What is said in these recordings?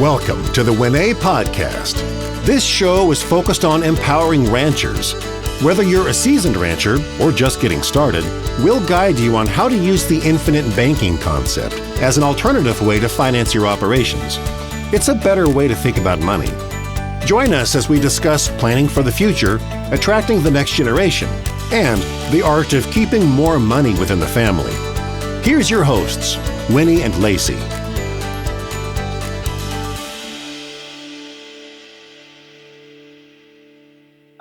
Welcome to the Winnie Podcast. This show is focused on empowering ranchers. Whether you're a seasoned rancher or just getting started, we'll guide you on how to use the infinite banking concept as an alternative way to finance your operations. It's a better way to think about money. Join us as we discuss planning for the future, attracting the next generation, and the art of keeping more money within the family. Here's your hosts, Winnie and Lacy.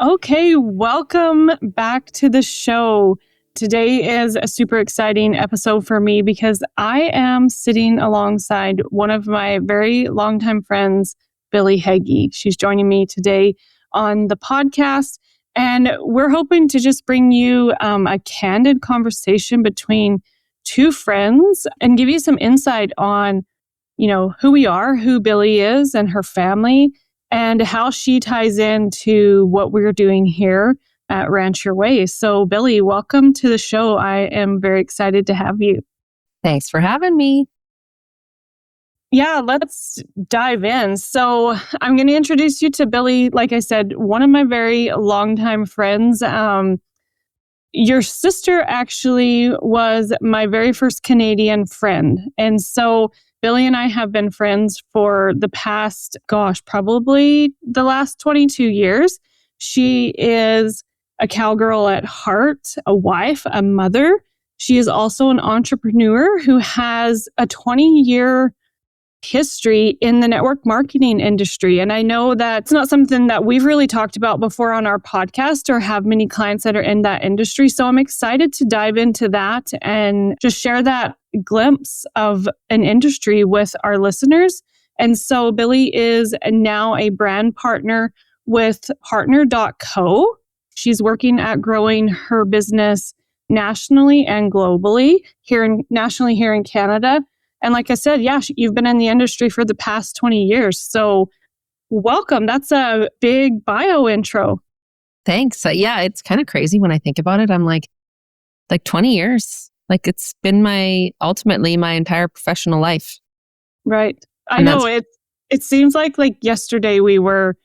Okay, welcome back to the show. Today is a super exciting episode for me because I am sitting alongside one of my very longtime friends, Billie Heggie. She's joining me today on the podcast, and we're hoping to just bring you a candid conversation between two friends and give you some insight on, who we are, who Billie is and her family, and how she ties into what we're doing here at Ranch Your Way. So, Billie, welcome to the show. I am very excited to have you. Thanks for having me. Yeah, let's dive in. So, I'm going to introduce you to Billie. Like I said, one of my very longtime friends. Your sister actually was my very first Canadian friend. And so Billie and I have been friends for the past, probably the last 22 years. She is a cowgirl at heart, a wife, a mother. She is also an entrepreneur who has a 20-year history in the network marketing industry. And I know that's not something that we've really talked about before on our podcast or have many clients that are in that industry. So I'm excited to dive into that and just share that glimpse of an industry with our listeners. And so Billie is now a brand partner with partner.co. She's working at growing her business nationally and globally, here in Canada. And like I said, you've been in the industry for the past 20 years. So welcome. That's a big bio intro. Thanks. It's kind of crazy when I think about it. I'm like 20 years. Like it's been ultimately my entire professional life. Right. I know it seems like yesterday we were,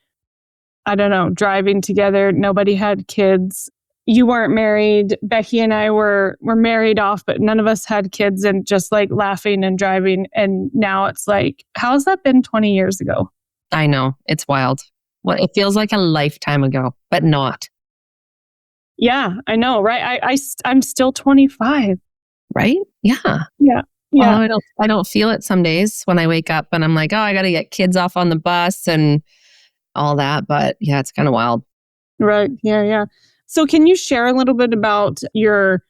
driving together. Nobody had kids. You weren't married. Becky and I were married off, but none of us had kids, and just laughing and driving. And now it's how's that been 20 years ago? I know. It's wild. Well, it feels like a lifetime ago, but not. Yeah, I know, right? I'm still 25. Right? Yeah. Yeah. Yeah. Although I don't feel it some days when I wake up and I'm like, I got to get kids off on the bus and all that. But yeah, it's kind of wild. Right. Yeah. Yeah. So can you share a little bit about your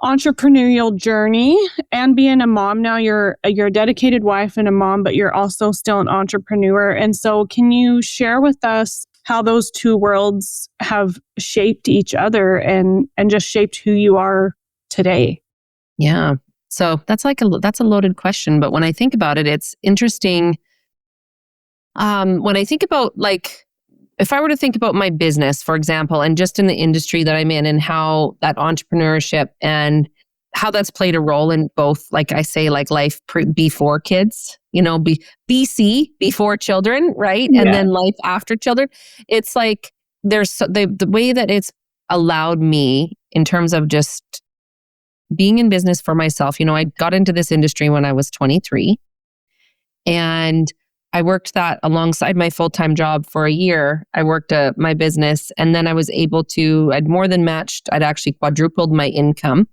entrepreneurial journey and being a mom now? You're a dedicated wife and a mom, but you're also still an entrepreneur. And so can you share with us how those two worlds have shaped each other and just shaped who you are today? Yeah. So that's a loaded question. But when I think about it, it's interesting. When I think about if I were to think about my business, for example, and just in the industry that I'm in and how that entrepreneurship and how that's played a role in both, life before kids, BC, before children, right? Yeah. And then life after children. It's there's the way that it's allowed me in terms of just being in business for myself. I got into this industry when I was 23, and I worked that alongside my full-time job for a year. I worked my business, and then I was able to, I'd more than matched, I'd actually quadrupled my income.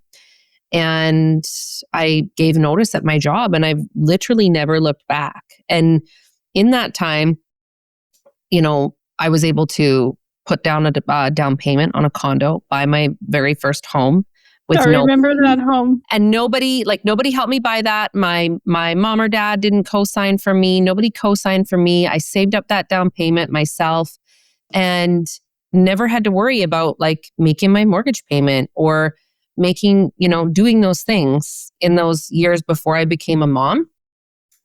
And I gave notice at my job, and I've literally never looked back. And in that time, I was able to put down a down payment on a condo, buy my very first home. I remember that home. And nobody helped me buy that. My mom or dad didn't co-sign for me. Nobody co-signed for me. I saved up that down payment myself and never had to worry about making my mortgage payment or doing those things in those years before I became a mom.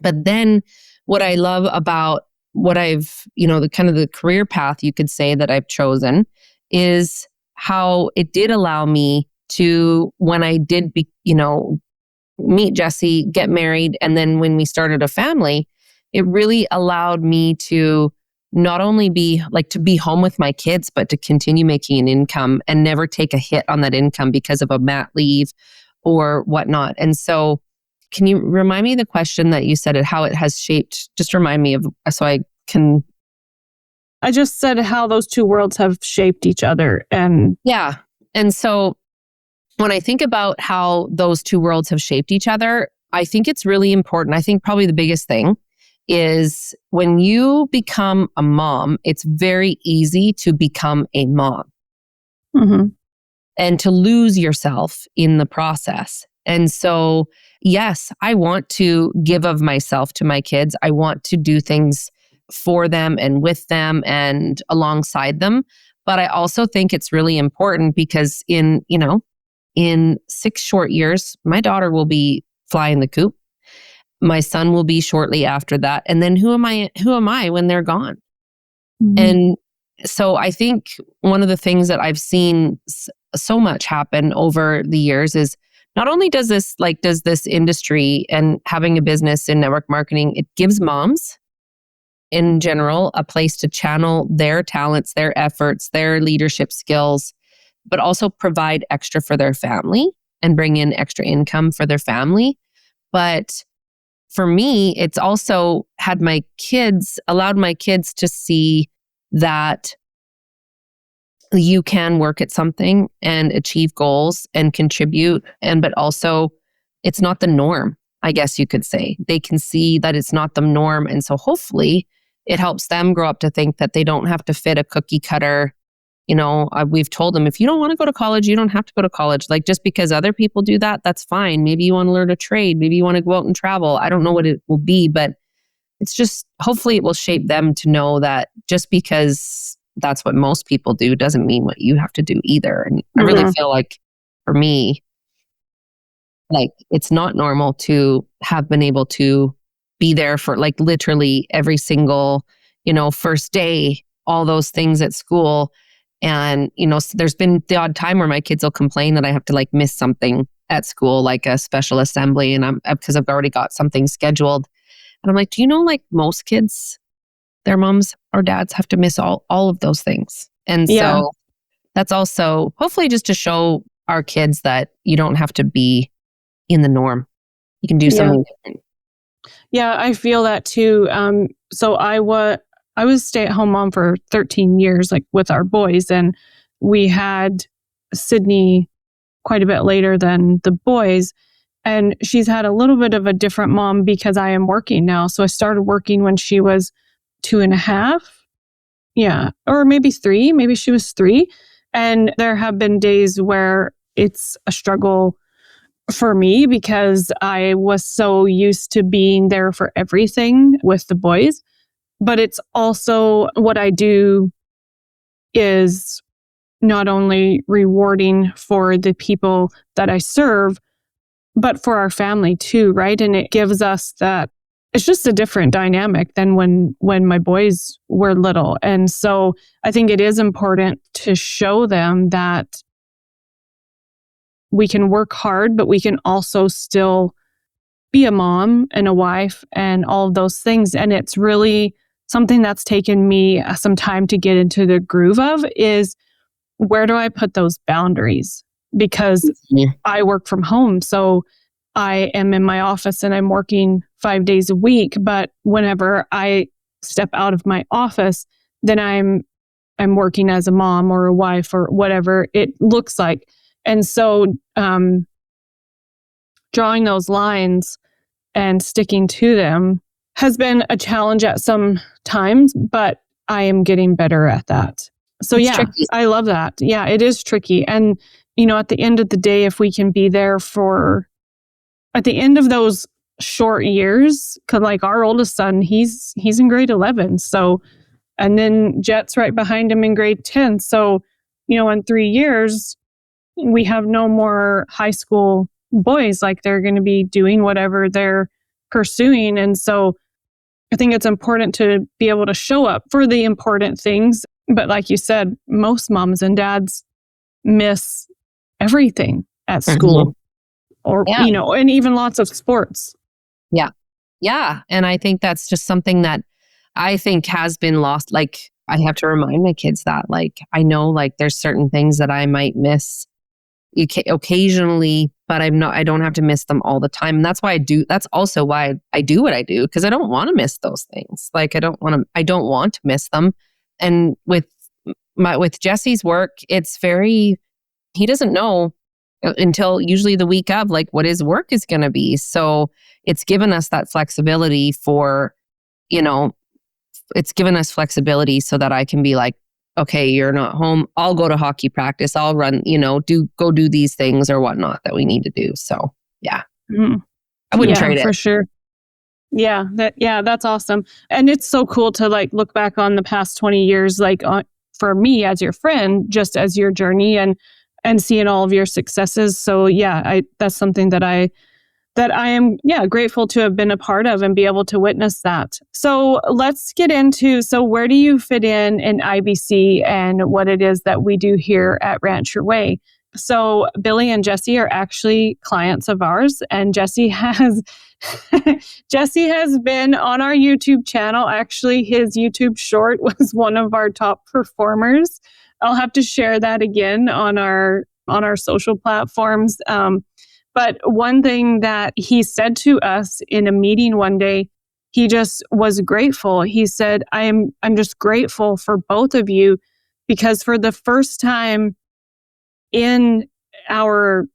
But then what I love about what I've, the kind of the career path you could say that I've chosen is how it did allow me to, when I did, meet Jesse, get married, and then when we started a family, it really allowed me to not only be home with my kids, but to continue making an income and never take a hit on that income because of a mat leave or whatnot. And so can you remind me the question that you said, how it has shaped, just remind me of, so I can. I just said how those two worlds have shaped each other. And yeah. And so when I think about how those two worlds have shaped each other, I think it's really important. I think probably the biggest thing is when you become a mom, it's very easy to become a mom and to lose yourself in the process. And so, yes, I want to give of myself to my kids. I want to do things for them and with them and alongside them. But I also think it's really important because in 6 short years, my daughter will be flying the coop. My son will be shortly after that. And then who am I when they're gone? And so I think one of the things that I've seen so much happen over the years is not only does this industry and having a business in network marketing, it gives moms in general a place to channel their talents, their efforts, their leadership skills, but also provide extra for their family and bring in extra income for their family. But for me, it's also allowed my kids to see that you can work at something and achieve goals and contribute, but also it's not the norm, I guess you could say. They can see that it's not the norm. And so hopefully it helps them grow up to think that they don't have to fit a cookie cutter. We've told them, if you don't want to go to college, you don't have to go to college. Like, just because other people do that, that's fine. Maybe you want to learn a trade. Maybe you want to go out and travel. I don't know what it will be, but it's just, hopefully it will shape them to know that just because that's what most people do doesn't mean what you have to do either. And I really feel like for me, like, it's not normal to have been able to be there for like literally every single, first day, all those things at school. And, there's been the odd time where my kids will complain that I have to like miss something at school, like a special assembly, and because I've already got something scheduled. And I'm like, do you know, like, most kids, their moms or dads have to miss all of those things. And so that's also hopefully just to show our kids that you don't have to be in the norm. You can do something different. Yeah, I feel that too. So I was stay-at-home mom for 13 years, like with our boys, and we had Sydney quite a bit later than the boys. And she's had a little bit of a different mom because I am working now. So I started working when she was 2.5. Yeah. Or maybe 3. Maybe she was 3. And there have been days where it's a struggle for me because I was so used to being there for everything with the boys. But it's also what I do is not only rewarding for the people that I serve, but for our family too, right? And it gives us that, it's just a different dynamic than when my boys were little. And so I think it is important to show them that we can work hard, but we can also still be a mom and a wife and all of those things. And it's really something that's taken me some time to get into the groove of is, where do I put those boundaries? Because I work from home. So I am in my office and I'm working 5 days a week. But whenever I step out of my office, then I'm working as a mom or a wife or whatever it looks like. And so drawing those lines and sticking to them has been a challenge at some times, but I am getting better at that. So it's tricky. I love that. Yeah, it is tricky. And, at the end of the day, if we can be there at the end of those short years, because like our oldest son, he's in grade 11. So, and then Jet's right behind him in grade 10. So, in 3 years, we have no more high school boys. Like, they're going to be doing whatever they're pursuing. And so I think it's important to be able to show up for the important things. But like you said, most moms and dads miss everything at school or, and even lots of sports. Yeah. Yeah. And I think that's just something that I think has been lost. Like, I have to remind my kids that, like, I know like there's certain things that I might miss occasionally, but I don't have to miss them all the time. And that's also why I do what I do, because I don't want to miss those things. Like, I don't want to miss them. And with Jesse's work, he doesn't know until usually the week of, like, what his work is going to be. So it's given us that flexibility it's given us flexibility so that I can be like, okay, you're not home. I'll go to hockey practice. I'll run, go do these things or whatnot that we need to do. So yeah, I wouldn't trade it. For sure. Yeah, that's awesome. And it's so cool to like look back on the past 20 years, like for me as your friend, just as your journey and seeing all of your successes. So yeah, that's something that I am, grateful to have been a part of and be able to witness that. So let's get into, where do you fit in IBC and what it is that we do here at Ranch Your Way? So Billie and Jesse are actually clients of ours, and Jesse has been on our YouTube channel. Actually, his YouTube short was one of our top performers. I'll have to share that again on our social platforms. But one thing that he said to us in a meeting one day, he just was grateful. He said, I'm just grateful for both of you, because for the first time in our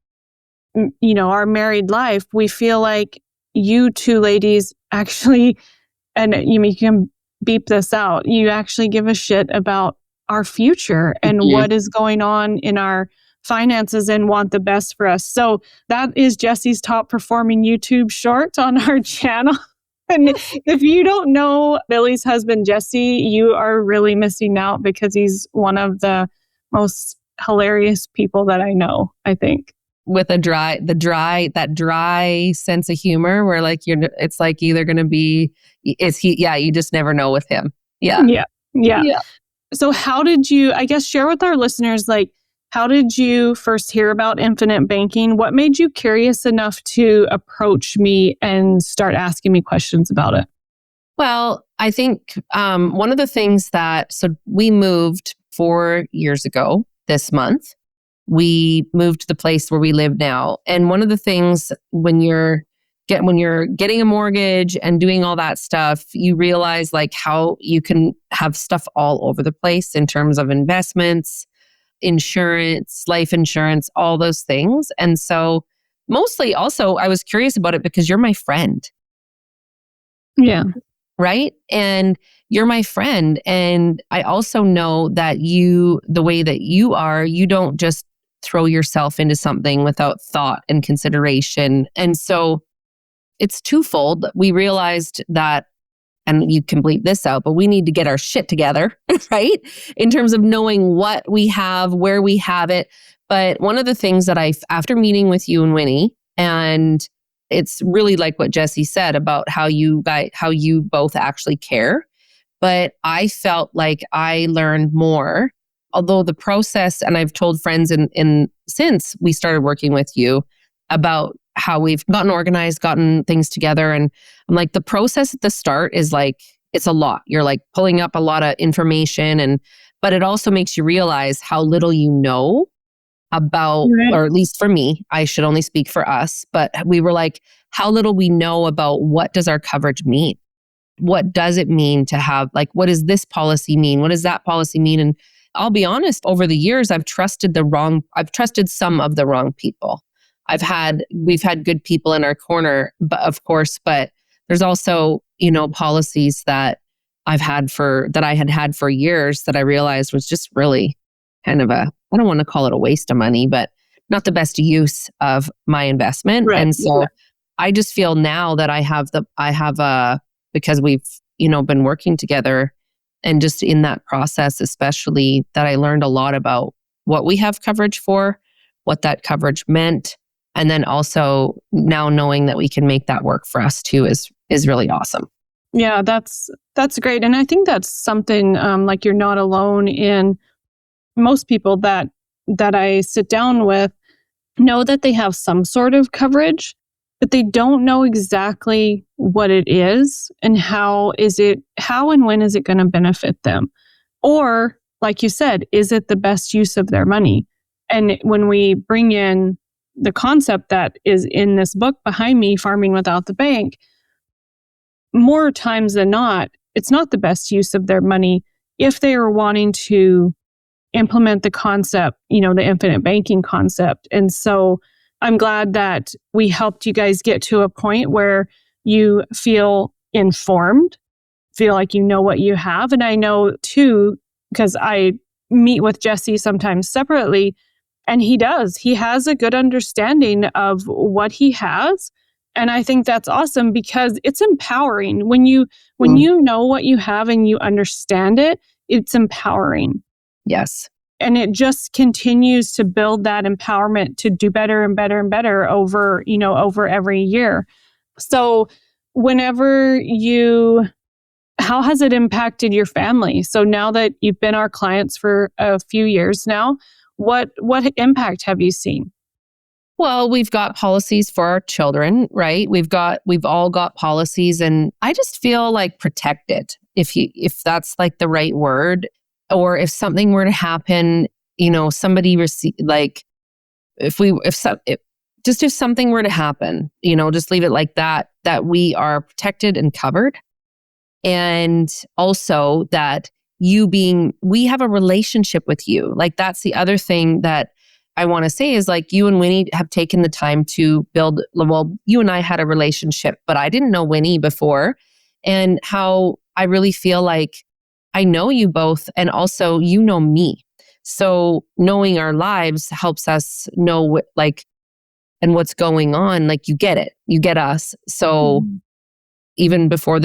married life, we feel like you two ladies actually, and you can beep this out, you actually give a shit about our future and what is going on in our finances and want the best for us. So that is Jesse's top performing YouTube short on our channel. And if you don't know Billie's husband, Jesse, you are really missing out, because he's one of the most hilarious people that I know, I think. With that dry sense of humor where like it's like either going to be, you just never know with him. Yeah. So how did you, I guess, share with our listeners, like, how did you first hear about infinite banking? What made you curious enough to approach me and start asking me questions about it? Well, I think one of the things so we moved 4 years ago this month. We moved to the place where we live now. And one of the things when you're getting a mortgage and doing all that stuff, you realize like how you can have stuff all over the place in terms of investments, insurance, life insurance, all those things. And so mostly also I was curious about it because you're my friend. Yeah. Right? And you're my friend. And I also know that the way that you are, you don't just throw yourself into something without thought and consideration. And so it's twofold. We realized that, and you can bleep this out, but we need to get our shit together, right? In terms of knowing what we have, where we have it. But one of the things that after meeting with you and Winnie, and it's really like what Jesse said about how you both actually care. But I felt like I learned more, although the process, and I've told friends since we started working with you about how we've gotten organized, gotten things together. And I'm like, the process at the start is like, it's a lot. You're like pulling up a lot of information, but it also makes you realize how little you know about, right. Or at least for me, I should only speak for us, but we were like, how little we know about what does our coverage mean? What does it mean to have, like, what does this policy mean? What does that policy mean? And I'll be honest, over the years, I've trusted some of the wrong people. We've had good people in our corner, but of course, but there's also, policies that I had had for years that I realized was just really kind of I don't want to call it a waste of money, but not the best use of my investment. Right. And so I just feel now that because we've, been working together, and just in that process, especially, that I learned a lot about what we have coverage for, what that coverage meant. And then also now knowing that we can make that work for us too is really awesome. Yeah, that's great. And I think that's something like you're not alone in. Most people that I sit down with know that they have some sort of coverage, but they don't know exactly what it is and how and when is it going to benefit them? Or, like you said, is it the best use of their money? And when we bring in the concept that is in this book behind me, Farming Without the Bank, more times than not, it's not the best use of their money if they are wanting to implement the concept, the infinite banking concept. And so I'm glad that we helped you guys get to a point where you feel informed, feel like you know what you have. And I know too, because I meet with Jesse sometimes separately, and he has a good understanding of what he has. And I think that's awesome because it's empowering. When you know what you have and you understand it, it's empowering. Yes. And it just continues to build that empowerment to do better and better and better over every year. So how has it impacted your family? So now that you've been our clients for a few years now, what impact have you seen? Well, we've got policies for our children, right? We've all got policies, and I just feel like protected, if that's like the right word, or if something were to happen, somebody if something were to happen, just leave it like that we are protected and covered. And also that we have a relationship with you. Like, that's the other thing that I want to say is, like, you and Winnie have taken the time to build, well, you and I had a relationship, but I didn't know Winnie before, and how I really feel like I know you both, and also you know me. So knowing our lives helps us know and what's going on. Like, you get it, you get us. So even before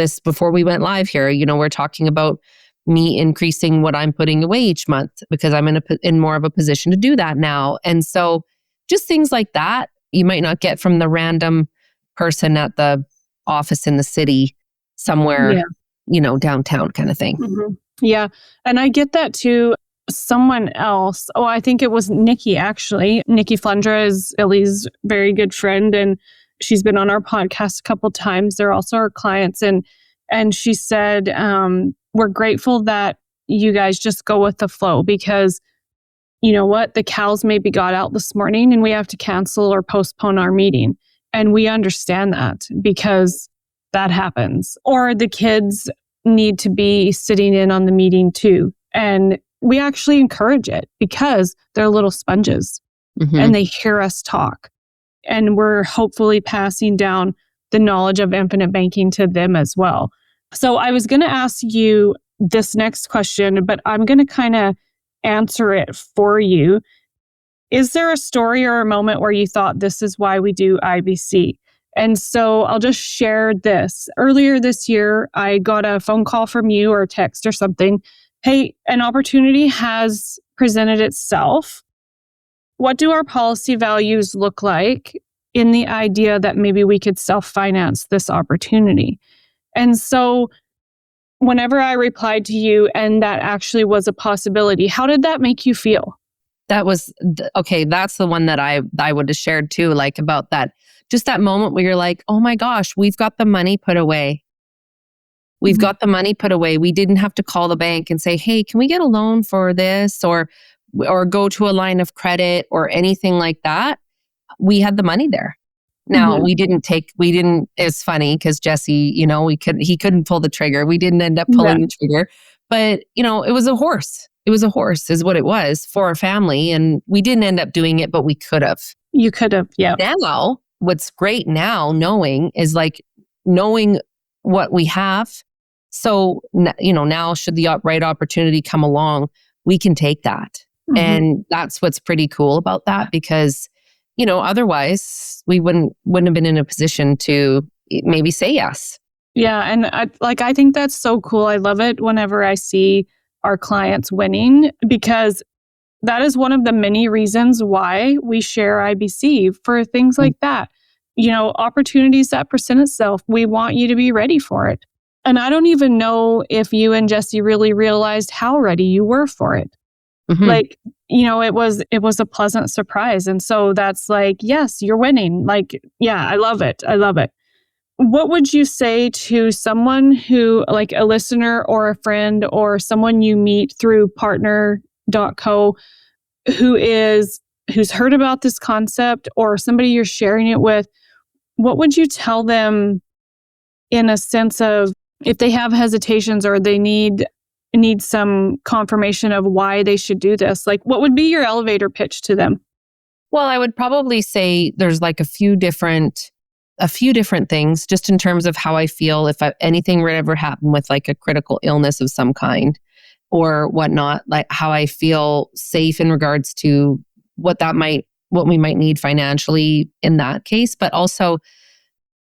we went live here, we're talking about me increasing what I'm putting away each month because I'm in more of a position to do that now. And so just things like that, you might not get from the random person at the office in the city somewhere, downtown kind of thing. Mm-hmm. Yeah. And I get that too. Someone else, I think it was Nikki, actually. Nikki Flundra is Billie's very good friend, and she's been on our podcast a couple times. They're also our clients. And she said, we're grateful that you guys just go with the flow because you know what? The cows maybe got out this morning and we have to cancel or postpone our meeting. And we understand that because that happens. Or the kids need to be sitting in on the meeting too. And we actually encourage it because they're little sponges and they hear us talk. And we're hopefully passing down the knowledge of infinite banking to them as well. So I was going to ask you this next question, but I'm going to kind of answer it for you. Is there a story or a moment where you thought, this is why we do IBC? And so I'll just share this. Earlier this year, I got a phone call from you or a text or something. Hey, an opportunity has presented itself. What do our policy values look like in the idea that maybe we could self-finance this opportunity? And so whenever I replied to you and that actually was a possibility, how did that make you feel? That was, okay, that's the one that I would have shared too, like about that, just that moment where you're like, oh my gosh, we've got the money put away. We've got the money put away. We didn't have to call the bank and say, hey, can we get a loan for this or go to a line of credit or anything like that. We had the money there. Now, it's funny because Jesse, he couldn't pull the trigger. We didn't end up pulling the trigger, but it was a horse. It was a horse is what it was for our family. And we didn't end up doing it, but we could have. You could have, yeah. Now, what's great now knowing is knowing what we have. So, now should the right opportunity come along, we can take that. And that's what's pretty cool about that because, otherwise we wouldn't have been in a position to maybe say yes. Yeah. And I think that's so cool. I love it whenever I see our clients winning because that is one of the many reasons why we share IBC for things like that. Opportunities that present itself, we want you to be ready for it. And I don't even know if you and Jesse really realized how ready you were for it. Mhm. Like, it was a pleasant surprise. And so that's like, yes, you're winning. Like, yeah, I love it. I love it. What would you say to someone who, like a listener or a friend or someone you meet through partner.co who's heard about this concept, or somebody you're sharing it with? What would you tell them in a sense of, if they have hesitations or they need some confirmation of why they should do this? Like, what would be your elevator pitch to them? Well, I would probably say there's like a few different things just in terms of how I feel if anything would ever happen with like a critical illness of some kind or whatnot, like how I feel safe in regards to what we might need financially in that case. But also,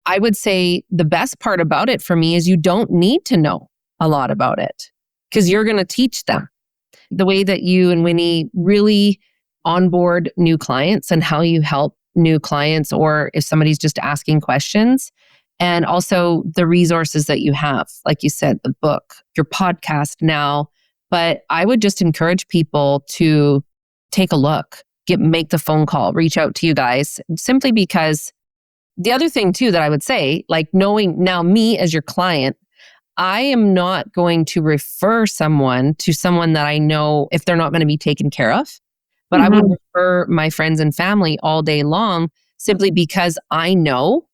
I would say the best part about it for me is you don't need to know a lot about it because you're going to teach them the way that you and Winnie really onboard new clients and how you help new clients, or if somebody's just asking questions, and also the resources that you have. Like you said, the book, your podcast now. But I would just encourage people to take a look, make the phone call, reach out to you guys, simply because the other thing too that I would say, like knowing now me as your client, I am not going to refer someone to someone that I know if they're not going to be taken care of. But I would refer my friends and family all day long simply because I know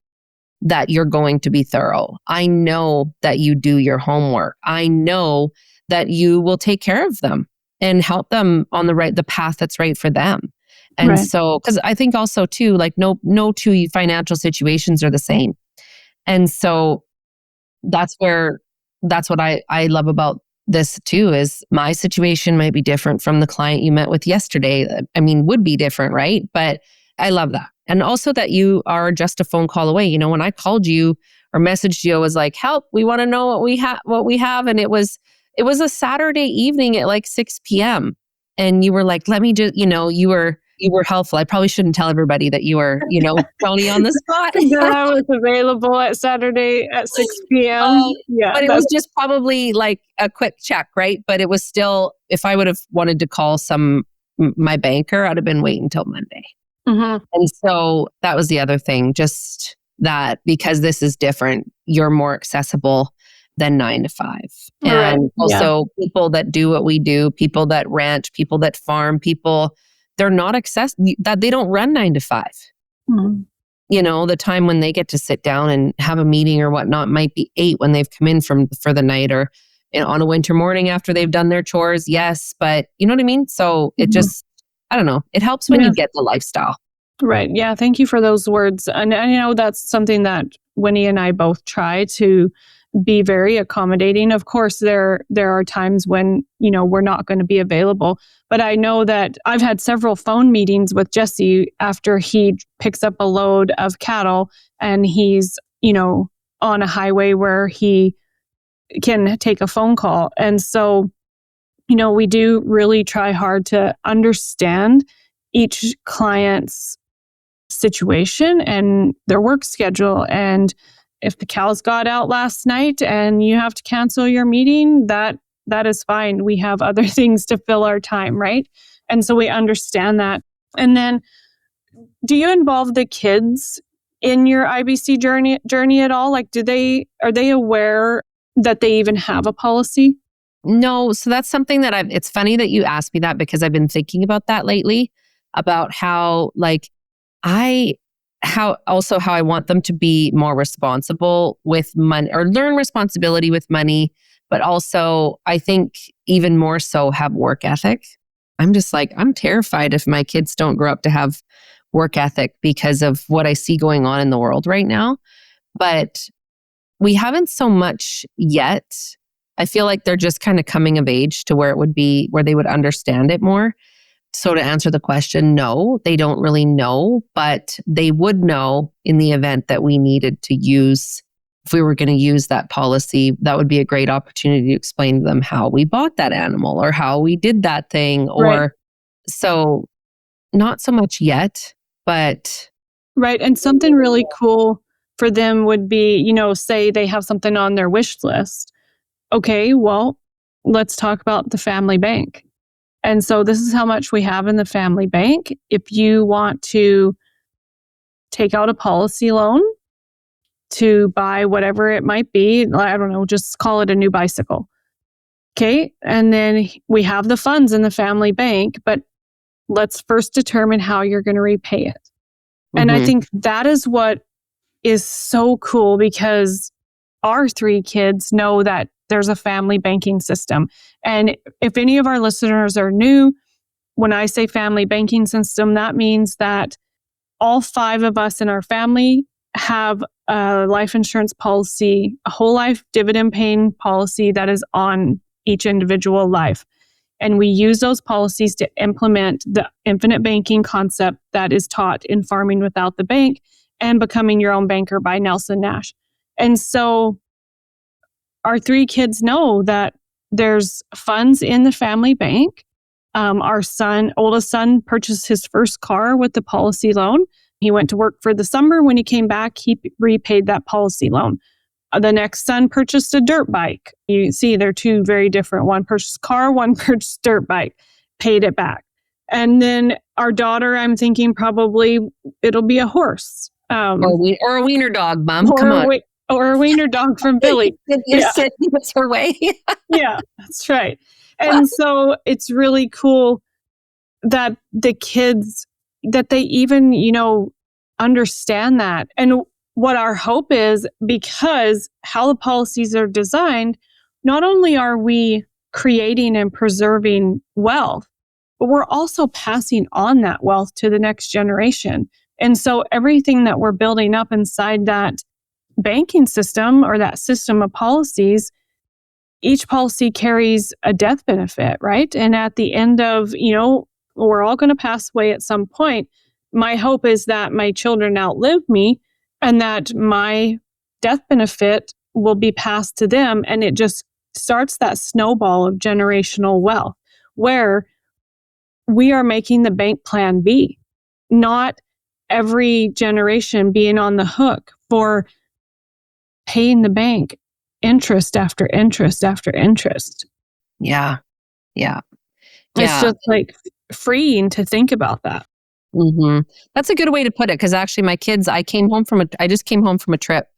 that you're going to be thorough. I know that you do your homework. I know that you will take care of them and help them on the path that's right for them. And Right. so, because I think also too, like no two financial situations are the same. And so that's what I love about this too, is my situation might be different from the client you met with yesterday. I mean, would be different, right? But I love that. And also that you are just a phone call away. You know, when I called you or messaged you, I was like, help, we want to know what we have. And it was a Saturday evening at like 6 p.m. And you were like, let me just, you were helpful. I probably shouldn't tell everybody that you were, Tony on the spot. That I was available at Saturday at 6 p.m. Yeah, But it was just probably like a quick check, right? But it was still, if I would have wanted to call my banker, I'd have been waiting until Monday. Mm-hmm. And so that was the other thing, just that because this is different, you're more accessible than 9 to 5. Right. And also people that do what we do, people that ranch, people that farm, they're not that they don't run 9 to 5. Mm-hmm. The time when they get to sit down and have a meeting or whatnot might be 8 when they've come in for the night, or on a winter morning after they've done their chores. Yes, but you know what I mean? So it just, I don't know, it helps when you get the lifestyle. Right. Yeah. Thank you for those words. And I know that's something that Winnie and I both try to be very accommodating. Of course, there are times when, we're not going to be available. But I know that I've had several phone meetings with Jesse after he picks up a load of cattle and he's, on a highway where he can take a phone call. And so, we do really try hard to understand each client's situation and their work schedule. And if the cows got out last night and you have to cancel your meeting, that is fine. We have other things to fill our time, right? And so we understand that. And then, do you involve the kids in your IBC journey at all? Like, are they aware that they even have a policy? No, so that's something that it's funny that you asked me that, because I've been thinking about that lately, about how how I want them to be more responsible with money, or learn responsibility with money, but also I think even more so have work ethic. I'm just like, I'm terrified if my kids don't grow up to have work ethic because of what I see going on in the world right now. But we haven't so much yet. I feel like they're just kind of coming of age to where they would understand it more. So to answer the question, no, they don't really know, but they would know in the event that we needed to if we were going to use that policy. That would be a great opportunity to explain to them how we bought that animal or how we did that thing. Right. So not so much yet, but. Right. And something really cool for them would be, say they have something on their wish list. Okay, well, let's talk about the family bank. And so this is how much we have in the family bank. If you want to take out a policy loan to buy whatever it might be, I don't know, just call it a new bicycle. Okay. And then we have the funds in the family bank, but let's first determine how you're going to repay it. And I think that is what is so cool, because our 3 kids know that there's a family banking system. And if any of our listeners are new, when I say family banking system, that means that all 5 of us in our family have a life insurance policy, a whole life dividend paying policy that is on each individual life. And we use those policies to implement the infinite banking concept that is taught in Farming Without the Bank and Becoming Your Own Banker by Nelson Nash. And so our 3 kids know that there's funds in the family bank. Our oldest son, purchased his first car with the policy loan. He went to work for the summer. When he came back, he repaid that policy loan. The next son purchased a dirt bike. You see, they're 2 very different. One purchased car, one purchased dirt bike, paid it back. And then our daughter, I'm thinking probably it'll be a horse. Or a wiener dog, Mom. Come on. Or a wiener dog from Billy. You're sending us her way. Yeah, that's right. And so it's really cool that the kids, that they even, understand that. And what our hope is, because how the policies are designed, not only are we creating and preserving wealth, but we're also passing on that wealth to the next generation. And so everything that we're building up inside that banking system, or that system of policies, each policy carries a death benefit, right? And at the end of, we're all going to pass away at some point. My hope is that my children outlive me, and that my death benefit will be passed to them. And it just starts that snowball of generational wealth, where we are making the bank plan B, not every generation being on the hook for paying the bank interest after interest after interest. Yeah. It's just like freeing to think about that. That's a good way to put it, because actually my kids, I just came home from a trip,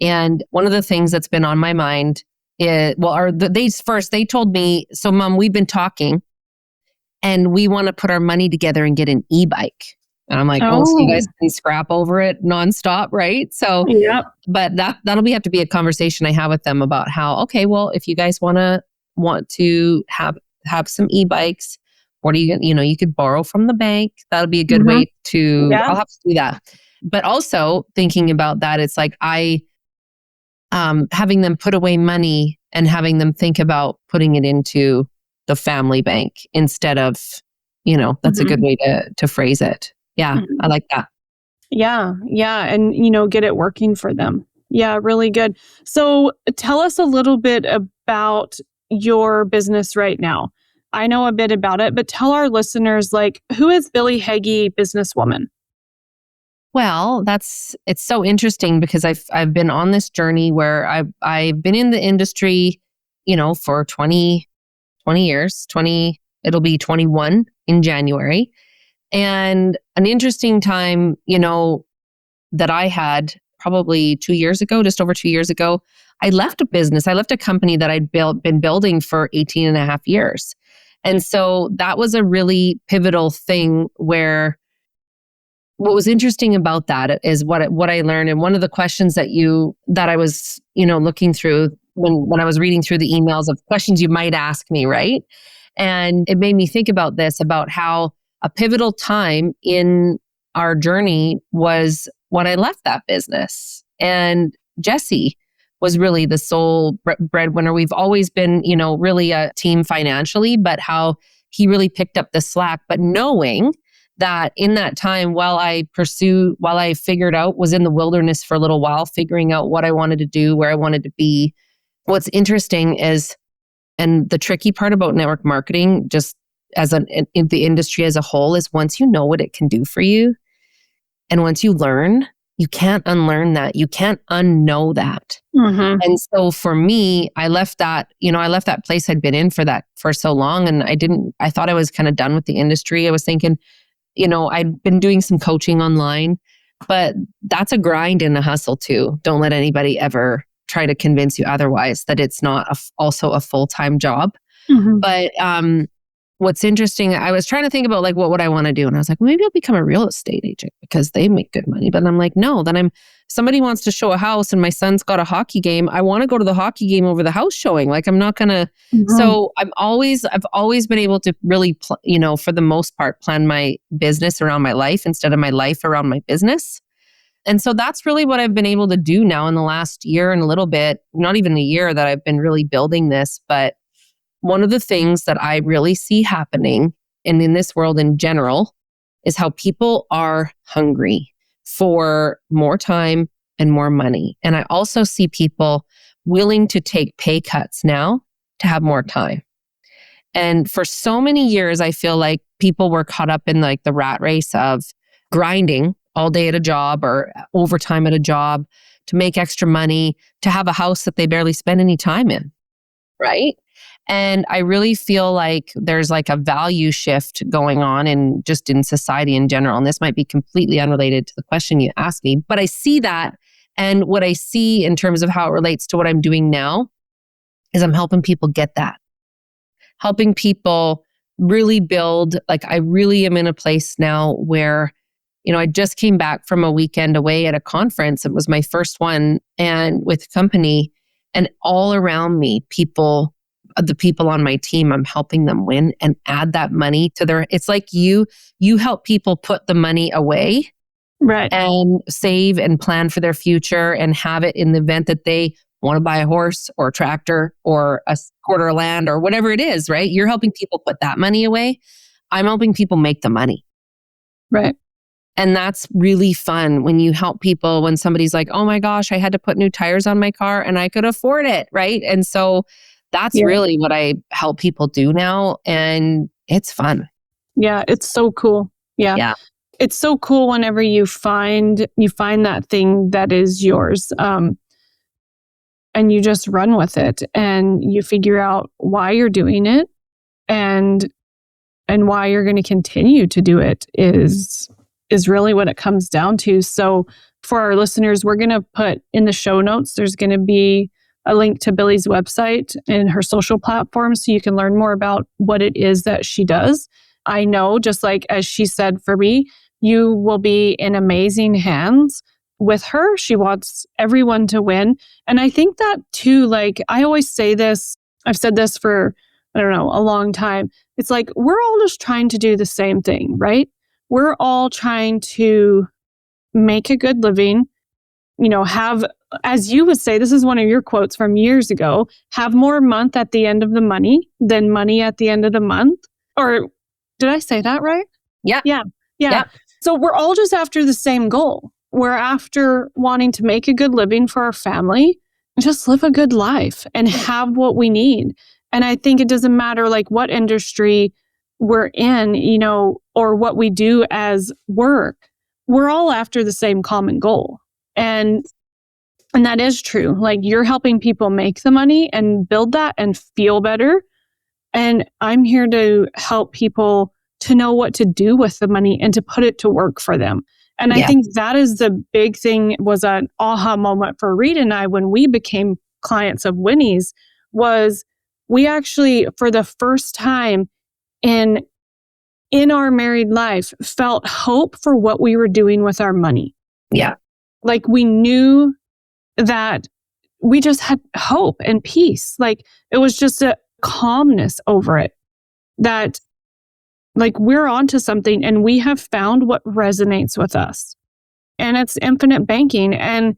and one of the things that's been on my mind is, they told me, so Mom, we've been talking and we want to put our money together and get an e-bike. And I'm like, so you guys can scrap over it nonstop, right? So, but that'll have to be a conversation I have with them about how, okay, well, if you guys want to have some e-bikes, what do you could borrow from the bank. That'll be a good way to, I'll have to do that. But also thinking about that, it's like having them put away money and having them think about putting it into the family bank instead of, that's a good way to phrase it. Yeah, I like that. Yeah. And, get it working for them. Yeah, really good. So tell us a little bit about your business right now. I know a bit about it, but tell our listeners, who is Billie Heggie businesswoman? Well, it's so interesting, because I've been on this journey where I've been in the industry, for 20 years, it'll be 21 in January. And an interesting time, that I had probably 2 years ago, just over 2 years ago, I left a business. I left a company that I'd been building for 18 and a half years. And so that was a really pivotal thing, where what was interesting about that is what I learned. And one of the questions that I was, looking through when I was reading through the emails of questions you might ask me, right? And it made me think about this, about how a pivotal time in our journey was when I left that business. And Jesse was really the sole breadwinner. We've always been, really a team financially, but how he really picked up the slack. But knowing that in that time, while I figured out, was in the wilderness for a little while, figuring out what I wanted to do, where I wanted to be. What's interesting is, and the tricky part about network marketing, just in the industry as a whole, is once you know what it can do for you, and once you learn You can't unlearn that. You can't unknow that. Mm-hmm. And so for me, I left that place I'd been in for so long. And I thought I was kind of done with the industry. I was thinking, I'd been doing some coaching online, but that's a grind and a hustle too. Don't let anybody ever try to convince you otherwise, that it's not also a full-time job. Mm-hmm. But what's interesting, I was trying to think about like, what would I want to do? And I was like, well, maybe I'll become a real estate agent because they make good money. But I'm like, no, somebody wants to show a house and my son's got a hockey game. I want to go to the hockey game over the house showing. Like, I'm not going to. Mm-hmm. So I've always been able to really, for the most part, plan my business around my life instead of my life around my business. And so that's really what I've been able to do now in the last year and a little bit, not even a year that I've been really building this. But one of the things that I really see happening, and in this world in general, is how people are hungry for more time and more money. And I also see people willing to take pay cuts now to have more time. And for so many years, I feel like people were caught up in like the rat race of grinding all day at a job or overtime at a job to make extra money, to have a house that they barely spend any time in, right? And I really feel like there's like a value shift going on in society in general. And this might be completely unrelated to the question you asked me, but I see that. And what I see in terms of how it relates to what I'm doing now is I'm helping people get that. Helping people really build, like I really am in a place now where, I just came back from a weekend away at a conference. It was my first one and with a company, and all around me, the people on my team, I'm helping them win and add that money to it's like you help people put the money away, right, and save and plan for their future and have it in the event that they want to buy a horse or a tractor or a quarter of land or whatever it is, right? You're helping people put that money away. I'm helping people make the money. Right. And that's really fun when you help people, when somebody's like, oh my gosh, I had to put new tires on my car and I could afford it, right? And so that's really what I help people do now. And it's fun. Yeah, it's so cool. Yeah. It's so cool whenever you find that thing that is yours. And you just run with it and you figure out why you're doing it and why you're going to continue to do it is really what it comes down to. So for our listeners, we're going to put in the show notes, there's going to be a link to Billie's website and her social platforms so you can learn more about what it is that she does. I know, just like as she said for me, you will be in amazing hands with her. She wants everyone to win. And I think that too, like I always say this, I've said this for, I don't know, a long time. It's like, we're all just trying to do the same thing, right? We're all trying to make a good living, have, as you would say, this is one of your quotes from years ago, have more month at the end of the money than money at the end of the month. Or did I say that right? Yeah. Yeah. So we're all just after the same goal. We're after wanting to make a good living for our family, just live a good life and have what we need. And I think it doesn't matter like what industry we're in, or what we do as work. We're all after the same common goal. And that is true. Like you're helping people make the money and build that and feel better. And I'm here to help people to know what to do with the money and to put it to work for them. And I think that is the big thing, was an aha moment for Reed and I when we became clients of Winnie's, was we actually, for the first time in our married life, felt hope for what we were doing with our money. Yeah. Like we knew that we just had hope and peace. Like it was just a calmness over it that like we're onto something and we have found what resonates with us. And it's infinite banking and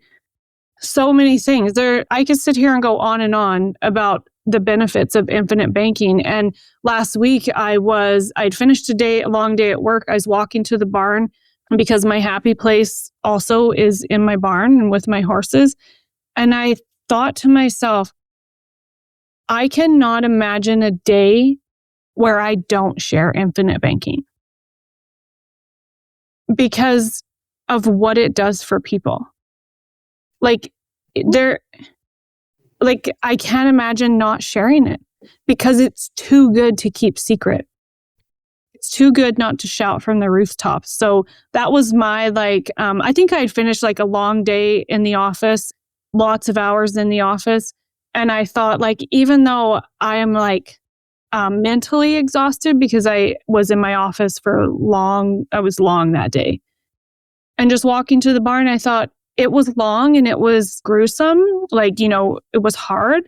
so many things. I could sit here and go on and on about the benefits of infinite banking. And last week I'd finished a long day at work. I was walking to the barn because my happy place also is in my barn and with my horses. And I thought to myself, I cannot imagine a day where I don't share infinite banking. Because of what it does for people. Like I can't imagine not sharing it because it's too good to keep secret. It's too good not to shout from the rooftops. So that was my I think I had finished like a long day in the office, lots of hours in the office. And I thought even though I am mentally exhausted because I was in my office I was long that day. And just walking to the barn, I thought it was long and it was gruesome. It was hard,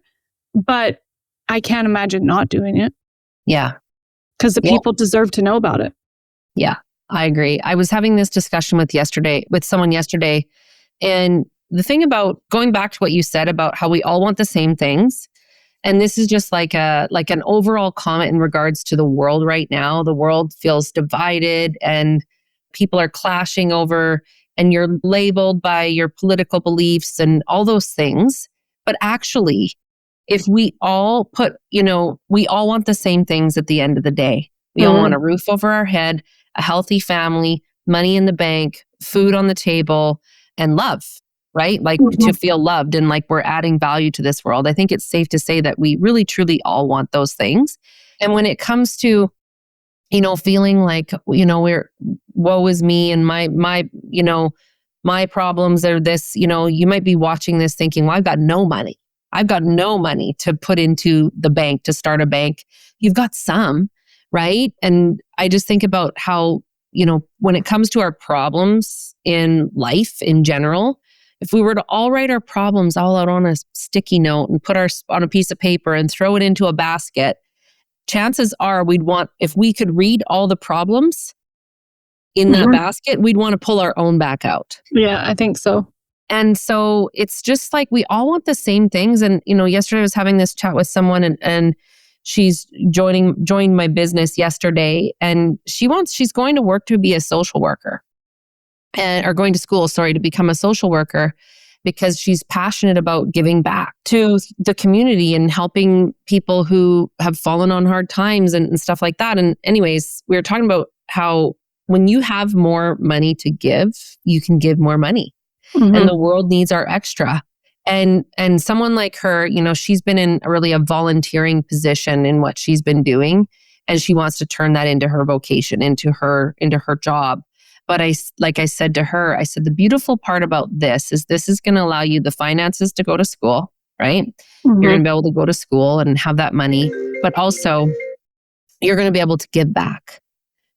but I can't imagine not doing it. Yeah. Because the people deserve to know about it. Yeah, I agree. I was having this discussion with someone yesterday. And the thing about going back to what you said about how we all want the same things. And this is just like an overall comment in regards to the world right now. The world feels divided and people are clashing over, and you're labeled by your political beliefs and all those things. But actually, if we all we all want the same things at the end of the day. We all want a roof over our head, a healthy family, money in the bank, food on the table, and love, right? To feel loved and like we're adding value to this world. I think it's safe to say that we really, truly all want those things. And when it comes to, feeling like, woe is me and my problems are this, you might be watching this thinking, well, I've got no money. I've got no money to put into the bank to start a bank. You've got some, right? And I just think about how, when it comes to our problems in life in general, if we were to all write our problems all out on a sticky note and put on a piece of paper and throw it into a basket, chances are if we could read all the problems in that basket, we'd want to pull our own back out. Yeah, I think so. And so it's just like we all want the same things. And, yesterday I was having this chat with someone and she's joined my business yesterday, and she's going to work to be a social worker or going to school, to become a social worker because she's passionate about giving back to the community and helping people who have fallen on hard times and stuff like that. And anyways, we were talking about how when you have more money to give, you can give more money. And the world needs our extra. And someone like her, she's been in a volunteering position in what she's been doing, and she wants to turn that into her vocation, into her job. But I said to her, the beautiful part about this is going to allow you the finances to go to school, right? You're going to be able to go to school and have that money, but also you're going to be able to give back.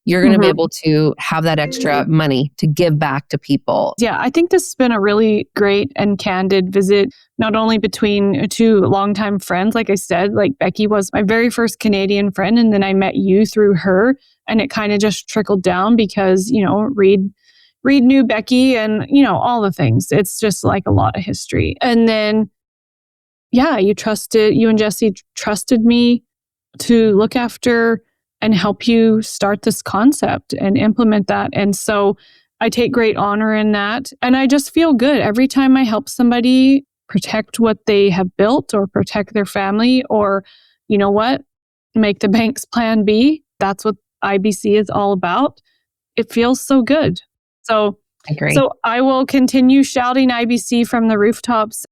You're going to be able to have that extra money to give back to people. Yeah, I think this has been a really great and candid visit, not only between two longtime friends. Like I said, Becky was my very first Canadian friend, and then I met you through her, and it kind of just trickled down because, Reed knew Becky and, all the things. It's just like a lot of history. And then, yeah, you and Jesse trusted me to look after and help you start this concept and implement that. And so I take great honor in that. And I just feel good every time I help somebody protect what they have built or protect their family or, make the bank's plan B. That's what IBC is all about. It feels so good. So I agree. So I will continue shouting IBC from the rooftops.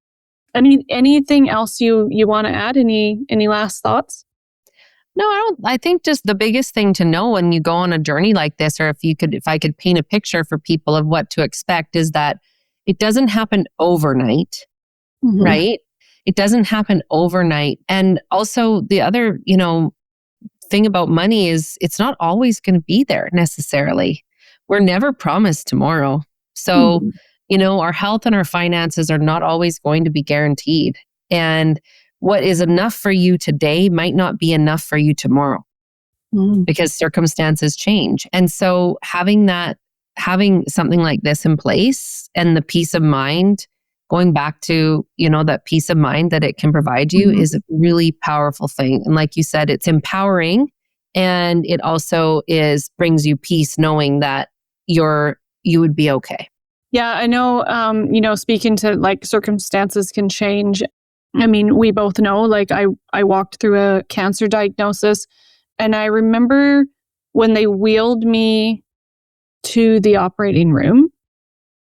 Anything else you want to add? Any last thoughts? No, I don't. I think just the biggest thing to know when you go on a journey like this, or if I could paint a picture for people of what to expect, is that it doesn't happen overnight, right? It doesn't happen overnight. And also the other, thing about money is it's not always going to be there necessarily. We're never promised tomorrow. So, our health and our finances are not always going to be guaranteed. And what is enough for you today might not be enough for you tomorrow because circumstances change. And so having something like this in place and the peace of mind, going back to, that peace of mind that it can provide you is a really powerful thing. And like you said, it's empowering, and it also brings you peace knowing that you would be okay. Yeah, I know, speaking to circumstances can change. I mean, we both know, I walked through a cancer diagnosis, and I remember when they wheeled me to the operating room,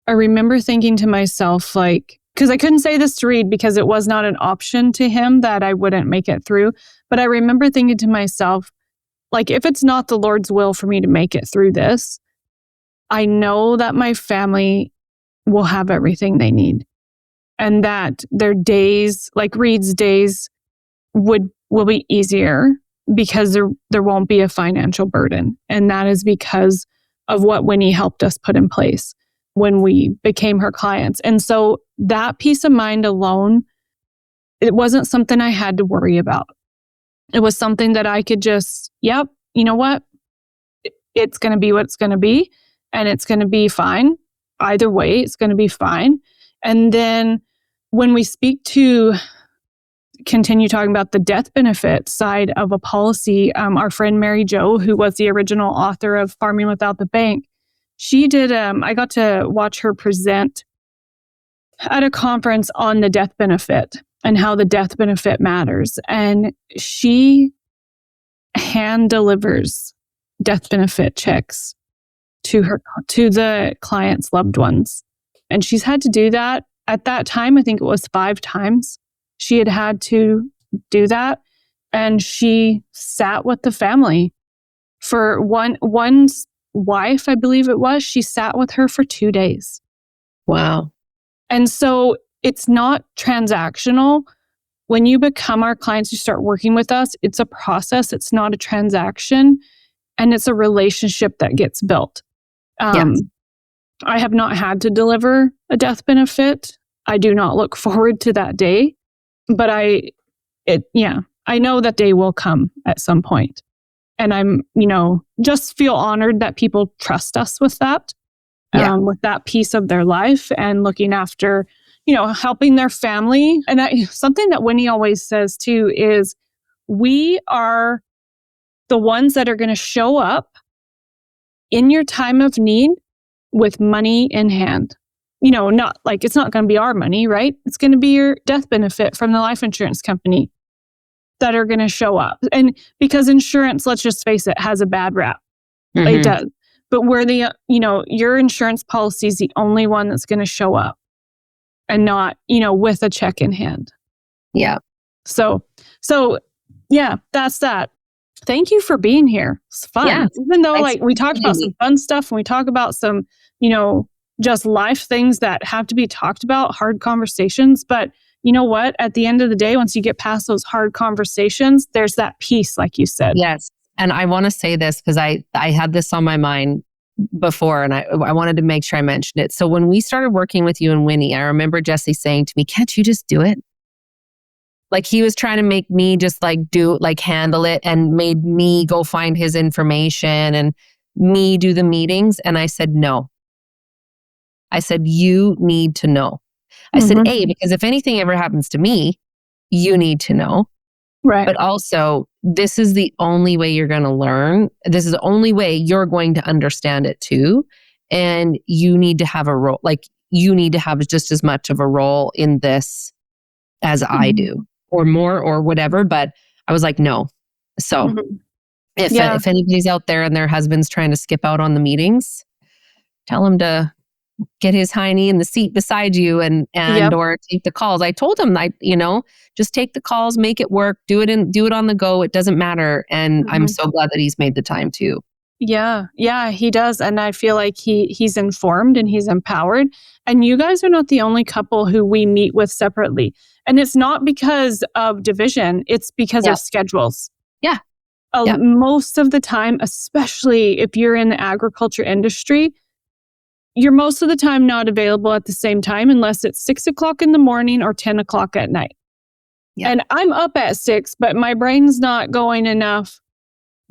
I remember thinking to myself, like, because I couldn't say this to Reed because it was not an option to him that I wouldn't make it through. But I remember thinking to myself, like, if it's not the Lord's will for me to make it through this, I know that my family will have everything they need. And that their days, like Reed's days, will be easier because there won't be a financial burden. And that is because of what Winnie helped us put in place when we became her clients. And so that peace of mind alone, it wasn't something I had to worry about. It was something that I could just, yep, you know what? It's going to be what it's going to be, and it's going to be fine. Either way, it's going to be fine. And then when we continue talking about the death benefit side of a policy, our friend Mary Jo, who was the original author of Farming Without the Bank, she did, I got to watch her present at a conference on the death benefit and how the death benefit matters. And she hand delivers death benefit checks to the client's loved ones. And she's had to do that. At that time, I think it was 5 times she had to do that. And she sat with the family for one's wife, I believe it was. She sat with her for 2 days. Wow. And so it's not transactional. When you become our clients, you start working with us, it's a process. It's not a transaction. And it's a relationship that gets built. Yes. I have not had to deliver a death benefit. I do not look forward to that day. But I know that day will come at some point. And I'm, just feel honored that people trust us with that, with that piece of their life and looking after, helping their family. And something that Winnie always says too is we are the ones that are going to show up in your time of need with money in hand. Not like it's not going to be our money, right? It's going to be your death benefit from the life insurance company that are going to show up. And because insurance, let's just face it, has a bad rap. Mm-hmm. It does. But we're your insurance policy is the only one that's going to show up and not, with a check in hand. Yeah. So yeah, that's that. Thank you for being here. It's fun. Yeah. Even though we talked about some fun stuff and we talk about some, just life things that have to be talked about, hard conversations. But you know what? At the end of the day, once you get past those hard conversations, there's that peace, like you said. Yes. And I want to say this because I had this on my mind before and I wanted to make sure I mentioned it. So when we started working with you and Winnie, I remember Jesse saying to me, can't you just do it? Like he was trying to make me just handle it and made me go find his information and me do the meetings. And I said, no. I said, you need to know. I said, because if anything ever happens to me, you need to know. Right. But also, this is the only way you're going to learn. This is the only way you're going to understand it too. And you need to have a role, you need to have just as much of a role in this as I do or more or whatever. But I was like, no. So if anybody's out there and their husband's trying to skip out on the meetings, tell him to get his hiney in the seat beside you and or take the calls. I told him, just take the calls, make it work, do it on the go. It doesn't matter. And I'm so glad that he's made the time too. Yeah, he does. And I feel like he's informed and he's empowered. And you guys are not the only couple who we meet with separately. And it's not because of division. It's because of schedules. Yeah. Most of the time, especially if you're in the agriculture industry, you're most of the time not available at the same time unless it's 6 o'clock in the morning or 10 o'clock at night. Yeah. And I'm up at 6, but my brain's not going enough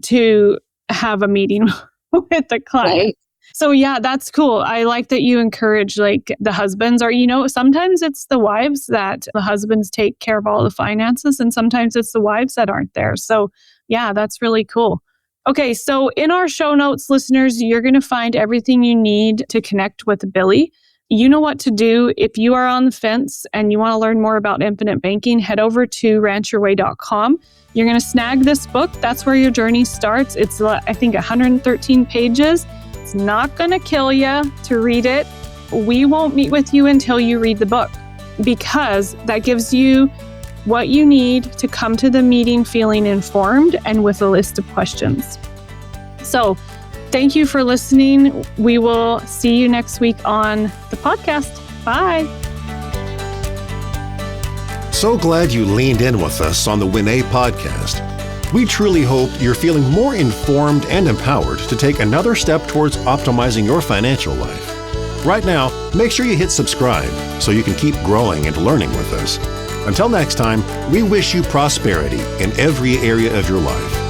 to have a meeting with the client. Right. So yeah, that's cool. I like that you encourage the husbands or, sometimes it's the wives that the husbands take care of all the finances and sometimes it's the wives that aren't there. So yeah, that's really cool. Okay, so in our show notes, listeners, you're going to find everything you need to connect with Billie. You know what to do. If you are on the fence and you want to learn more about infinite banking, head over to ranchyourway.com. You're going to snag this book. That's where your journey starts. It's, I think, 113 pages. It's not going to kill you to read it. we won't meet with you until you read the book, because that gives you what you need to come to the meeting feeling informed and with a list of questions. So thank you for listening. We will see you next week on the podcast. Bye. So glad you leaned in with us on the Win A podcast. We truly hope you're feeling more informed and empowered to take another step towards optimizing your financial life. Right now, make sure you hit subscribe so you can keep growing and learning with us. Until next time, we wish you prosperity in every area of your life.